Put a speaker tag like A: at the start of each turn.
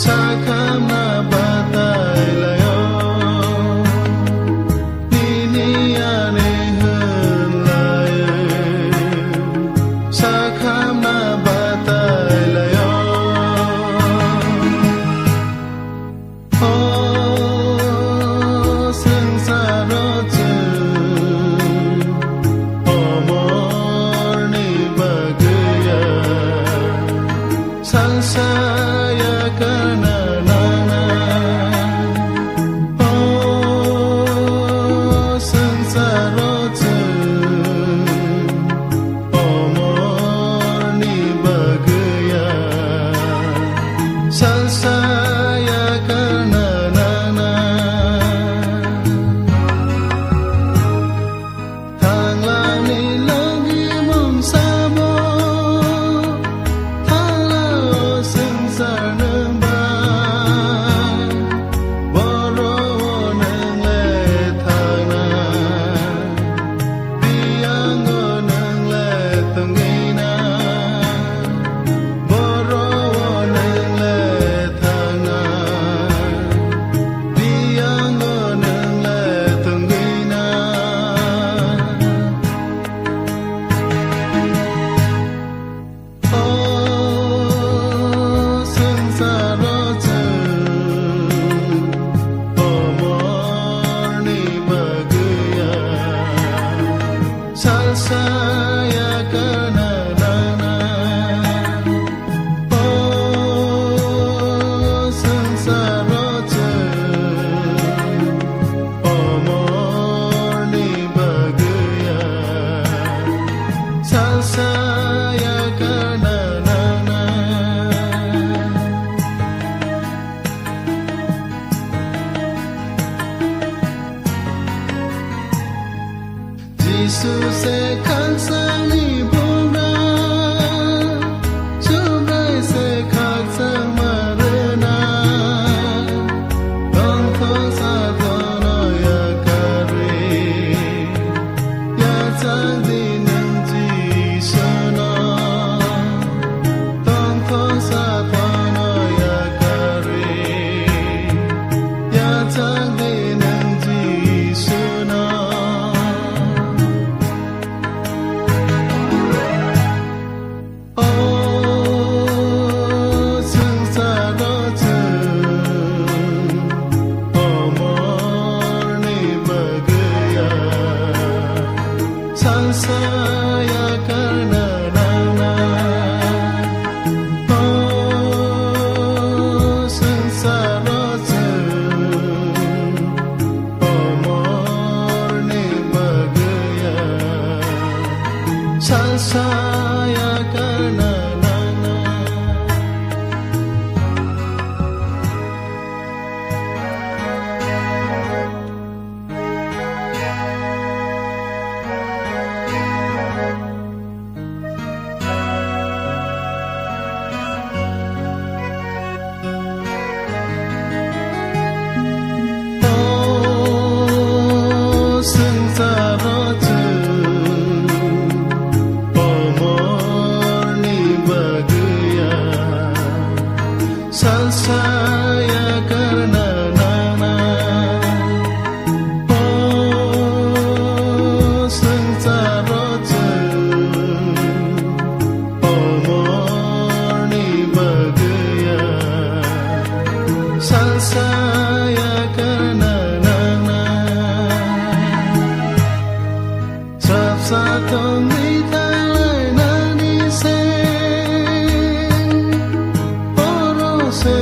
A: Sakama batai layo Niniane hun layo Sakama batai layo Oh sengsara je Omor ni bagaya Sansaya kana nana Oh sengsara je Omor ni bagaya Sansaya kana nana Thang lang ni lagi mong sabo Thang lao sengsar nang ba Boro nang le thang na Biyang go nang le tungi na Boro nang le thang na Biyang go nang le tungi na Oh sengsara je Omor ni bagaya Sansaya kana nana Oh sengsara je Omor ni bagaya Sansaya kana nana Jesus se kansa ni buna Chubai se kaksa marana Dong thong sa thono ya kare Ya chang di nang ji sono Dong thong sa thono ya kare Ya chang di nang ji sono Oh sengsara je Omor ni bagaya Sansaya kana nana Oh sengsara je Omor ni bagaya Sansaya kana nana Oh sengsara je Omor ni bagaya Sansaya kana nana Oh sengsara je Omor ni bagaya Sansaya kana nana Sab sa thong ni thang lai nani se Boro se